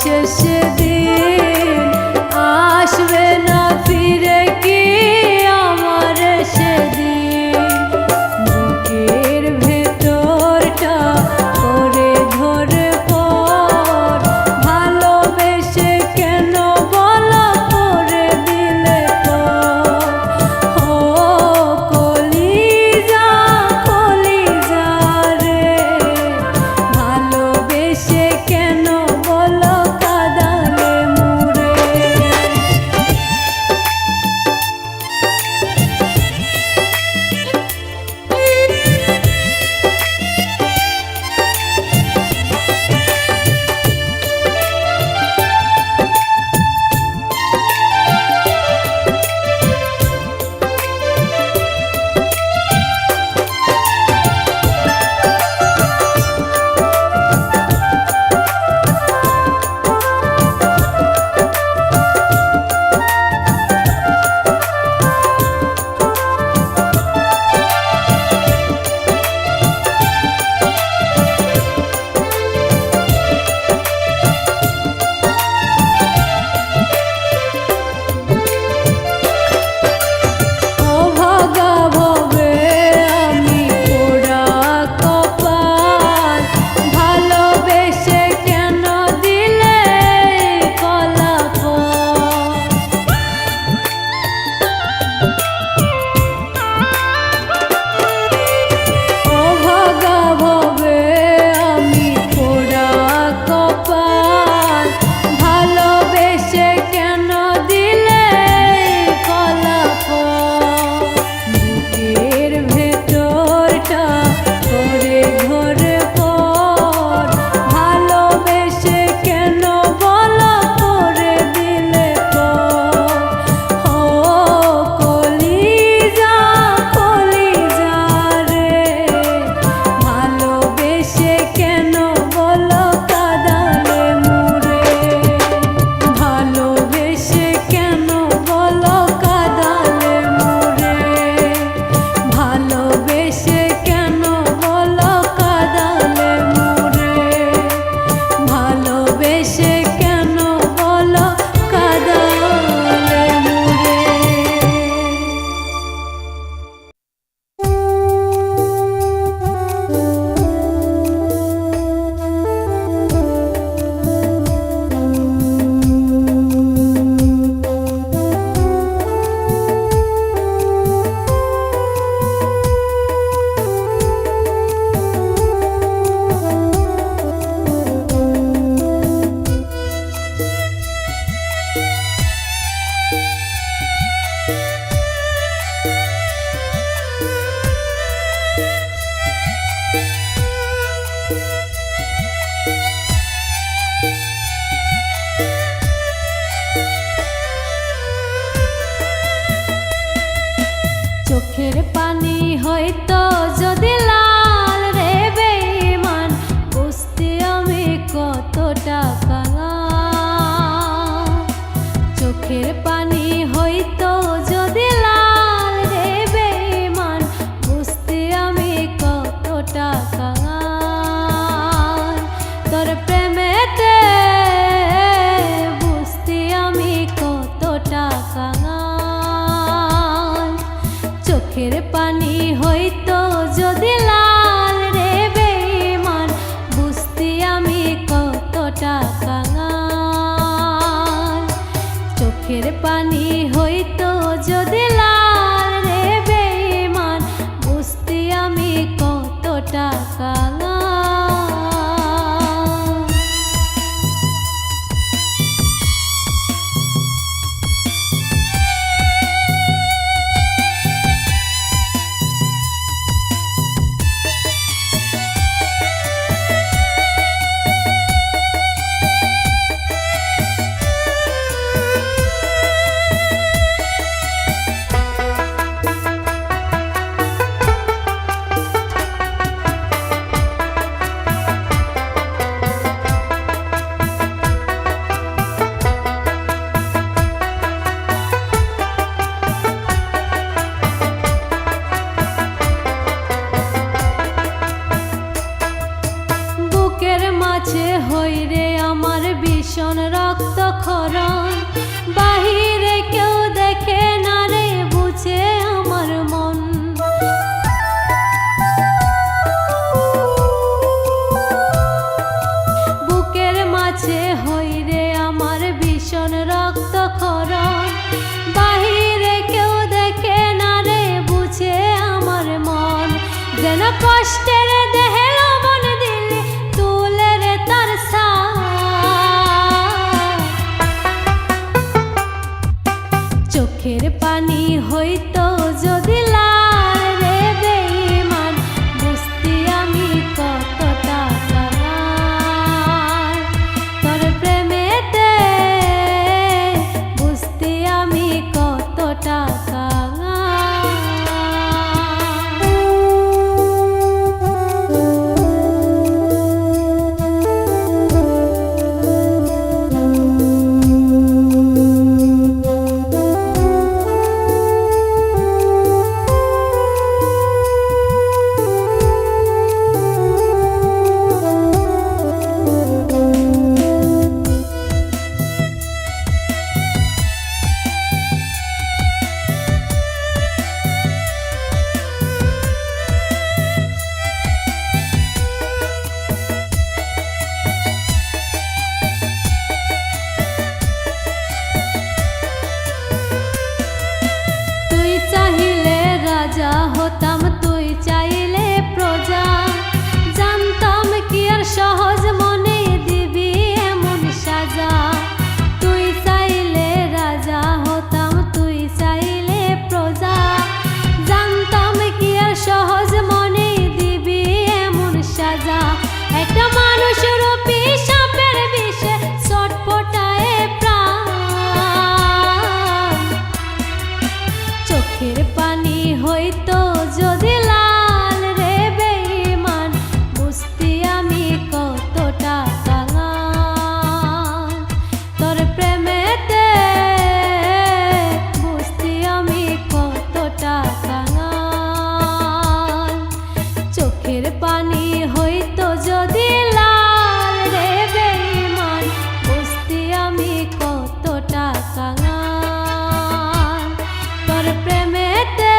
শেষে দিন আসবে না ফিরে কি আমার সেদিন বুকের ভেতরটা করে ধরে পর ভালোবেসে কেন বলা করে দিলে ও কলিজা কলিজা রে ভালোবেসে কেন বলো কাঁদালে মুরে চোখের পানি হয়তো যদি লাল রে বেঈমান বুঝতে আমি কতটা কাঙাল চোখের পানি হয়তো যদি লাল রে বেঈমান বুঝতে আমি কতটা কাঙাল তোর প্রেমেতে বুঝতে আমি কতটা কাঙাল চোখের পানি হয়তো যদি লাল রে বেঈমান বুঝতে আমি কতটা কাঙাল চোখের পানি হয়তো যদি লাল রে বেঈমান বুঝতে আমি কতটা কাঙাল পানি হইতো যদি লাল রে বেঈমান বুঝতি আমি কতটা কাঙাল তোর প্রেমেতে বুঝতি আমি কতটা কাঙাল চোখের পানি হইতো যদি লাল রে বেঈমান বুঝতি আমি কতটা কাঙাল তোর প্রেমেতে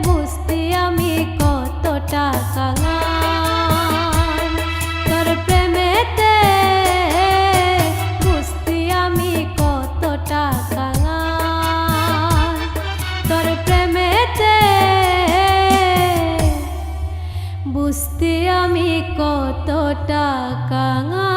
বুঝতি আমি কতটা কাঙাল তোর প্রেমেতে বুঝতি আমি কতটা কাঙাল তোর প্রেমেতে বুঝতে আমি কতটা কাঙাল।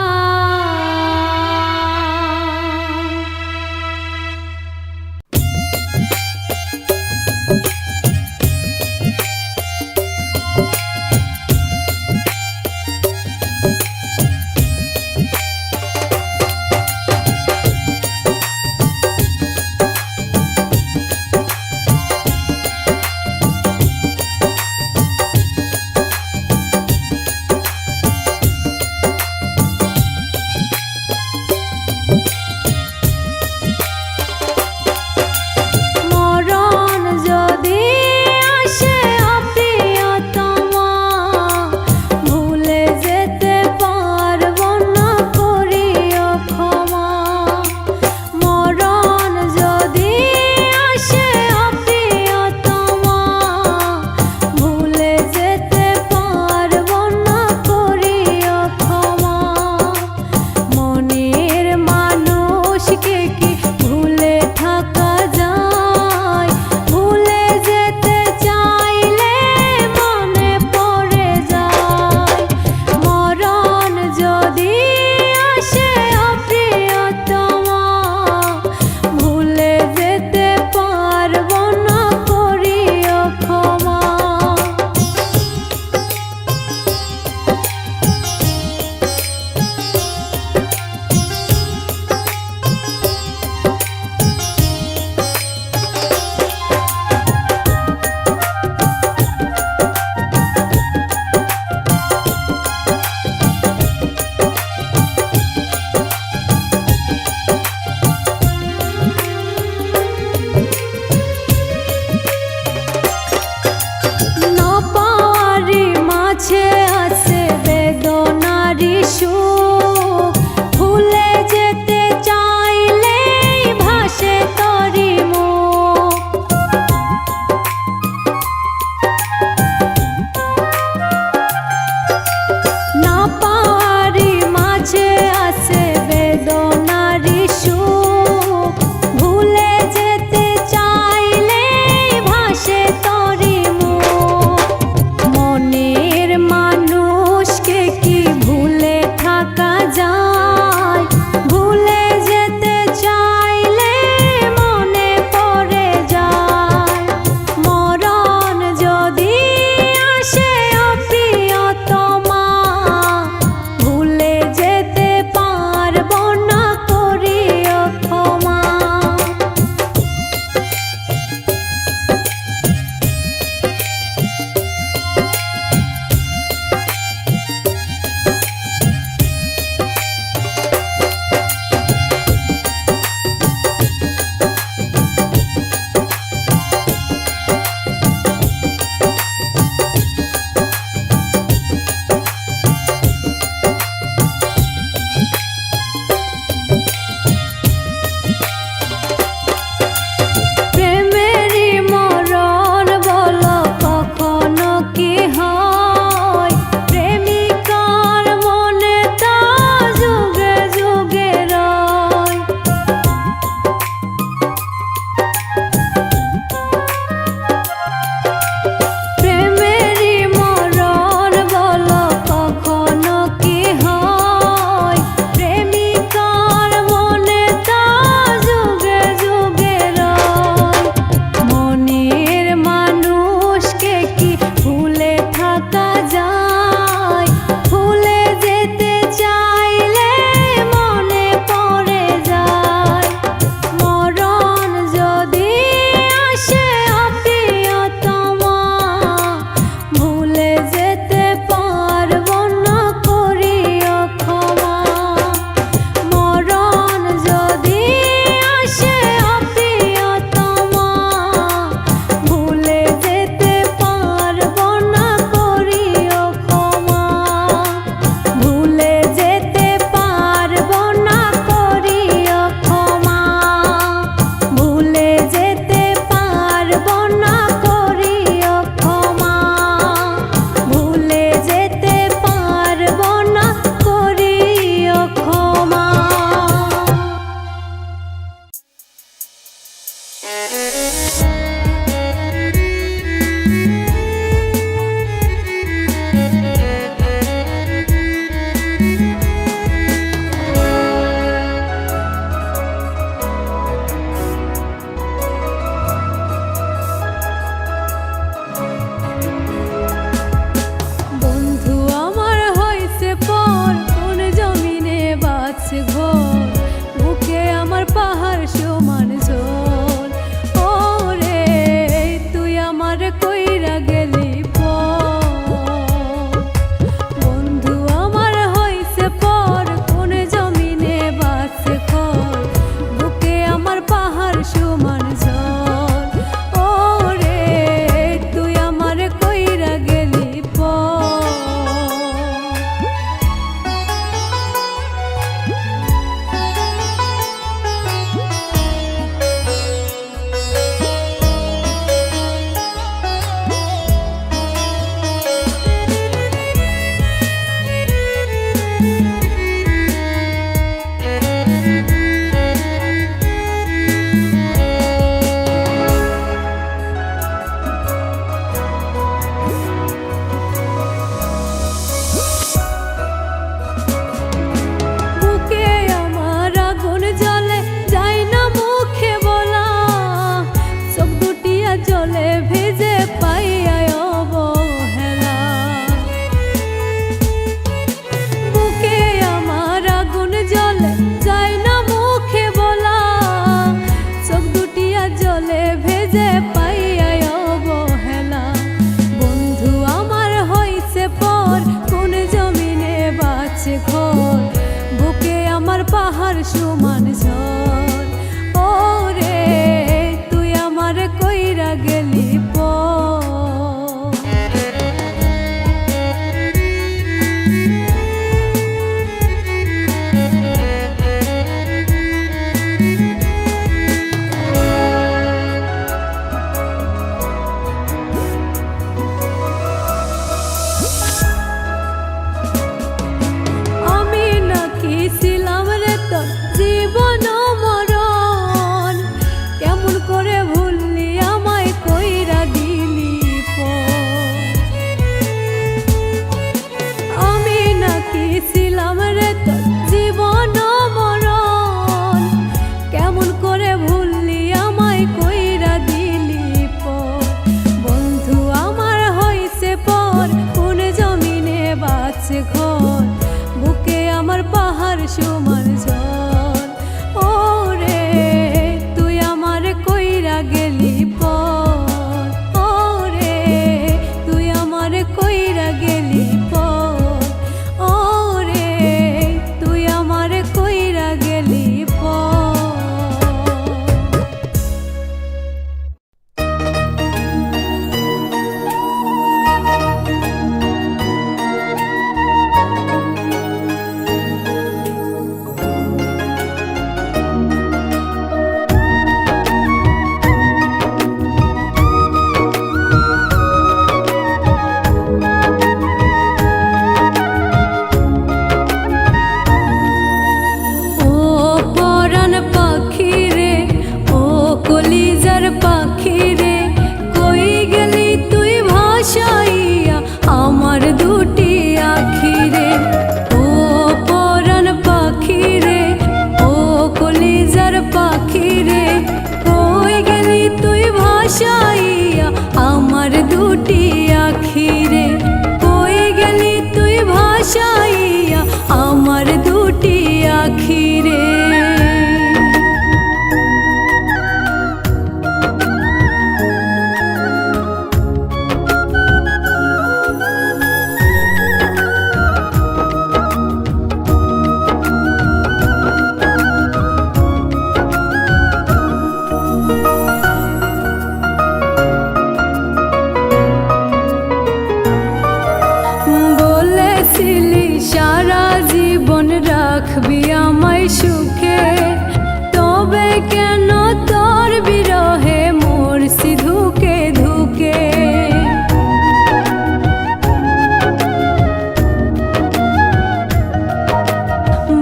জলে ভিজে পাইয়া অবহেলা। বুকে আমার আগুন জ্বলে যায় না মুখে বলা, চোখ দুটিয়া জলে ভেজে পাইয়া অবহেলা। বন্ধু আমার হইছে পর কোন জমিনে বাঁচে ঘর, বুকে আমার পাহাড় সমান ঝড়। ওরে তুই আমার কইরা গেলি পর। আমি নাকি ছিলাম রে তোর জীবন মরণ, কেমন করে ভুললি আমায় কইরা দিলি পর। আমি নাকি ছিলাম রে তোর জীবন মরণ, কেমন করে ভুললি আমায় কইরা দিলি পর। বন্ধু আমার হইছে পর কোন জমিনে বাঁচে ঘর, বুকে আমার পাহাড় সমান ঝড়। ওরে তুই আমার কইরা গেলি পর, ওরে তুই আমার কইরা গেলি পর, ওরে তুই আমার কইরা গেলি পর। ও পরাণ পাখি রে, ও কলিজার পাখি রে, কই গেলি তুই ভাসাইয়া আমার দুটি আখি রে। ও পরাণ পাখি রে, ও কলিজার পাখি রে, কই গেলি তুই ভাসাইয়া আমার দুটি আখি রে। কই গেলি তুই ভাসাইয়া আমার দুটি আখি রে। বলেছিলি সারা জীবন রাখবি আমায় সুখে, তবে কেন তোর বিরহে মরছি ধুকে ধুকে।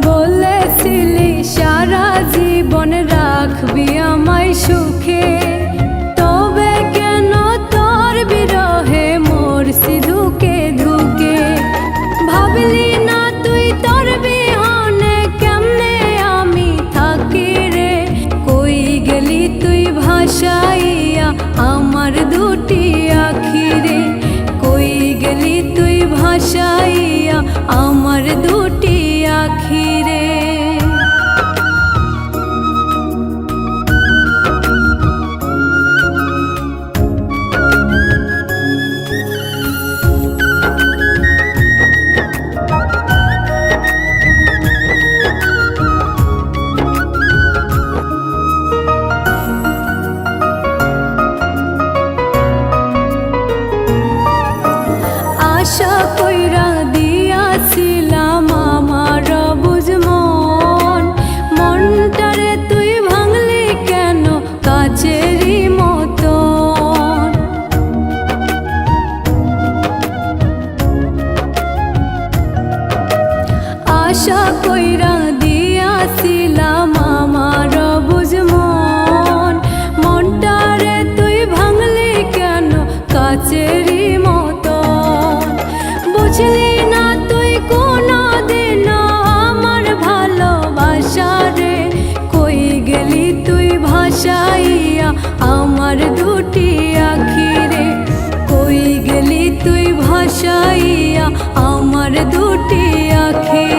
বলেছিলি সারা জীবন রাখবি আমায় সুখে, তবে কেন তোর বিরহে মরছি ধুকে ধুকে। ভাবলি না তুই তোর বিহনে কেমনে আমি থাকি রে, কই গেলি তুই ভাসাইয়া আমার দুটি আখি রে। কই গেলি তুই ভাসাইয়া আমার দুটি আখি রে। আশা কইরা দিয়াছিলাম আমার বুঝ মন, মনটারে তুই ভাঙলি কেন কাচেরি মতন। আশা কইরা দিয়াছিলাম আমার বুঝ মন, মনটারে তুই ভাঙলি কেন কাচেরি মতন। বুঝলি না তুই কোনো দিন আমার ভালোবাসা রে, কই গেলি তুই ভাসাইয়া আমার দুটি দুটি আখি